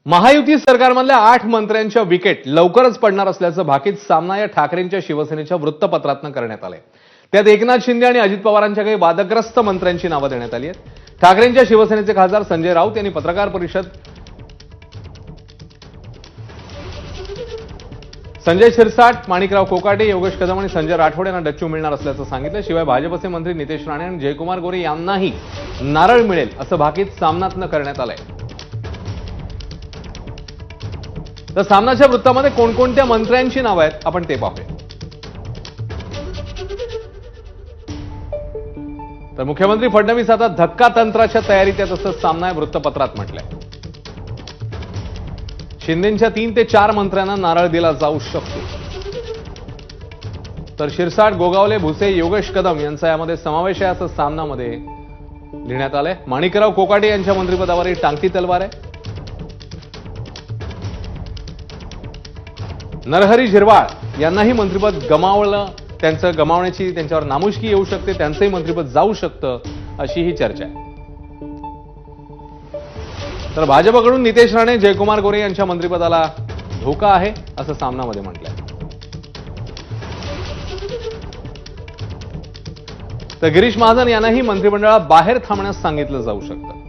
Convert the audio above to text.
महायुती सरकारमधल्या 8 मंत्र्यांच्या विकेट लवकरच पडणार असल्याचं भाकीत सामना या ठाकरेंच्या शिवसेनेच्या वृत्तपत्रातनं करण्यात आलंय। त्यात एकनाथ शिंदे आणि अजित पवारांच्या काही वादग्रस्त मंत्र्यांची नावं देण्यात आली आहेत। ठाकरेंच्या शिवसेनेचे खासदार संजय राऊत यांनी पत्रकार परिषद संजय शिरसाट, माणिकराव कोकाटे, योगेश कदम आणि संजय राठोड यांना डच्चू मिळणार असल्याचं सांगितलं। शिवाय भाजपचे मंत्री नितेश राणे आणि जयकुमार गोरे यांनाही नारळ मिळेल असं भाकीत सामनातनं करण्यात आलंय। तर सामनाच्या वृत्तामध्ये कोणकोणत्या मंत्र्यांची नावं आहेत आपण ते पाहूया। तर मुख्यमंत्री फडणवीस आता धक्का तंत्राच्या तयारीत आहेत असं सामना या वृत्तपत्रात म्हटलंय। शिंदेच्या 3 ते 4 मंत्र्यांना नारळ दिला जाऊ शकतो। तर शिरसाट, गोगावले, भुसे, योगेश कदम यांचा यामध्ये समावेश आहे असं सामनामध्ये लिहिण्यात आलंय। माणिकराव कोकाटे यांच्या मंत्रिपदावर टांगती तलवार आहे। नरहरी झिरवाळ यांनाही मंत्रिपद गमावलं, त्यांचं गमावण्याची त्यांच्यावर नामुष्की येऊ शकते, त्यांचंही मंत्रिपद जाऊ शकतं अशी ही चर्चा आहे। तर भाजपकडून नितेश राणे, जयकुमार गोरे यांच्या मंत्रिपदाला धोका आहे असं सामनामध्ये म्हटलंय। तर गिरीश महाजन यांनाही मंत्रिमंडळाबाहेर थांबण्यास सांगितलं जाऊ शकतं।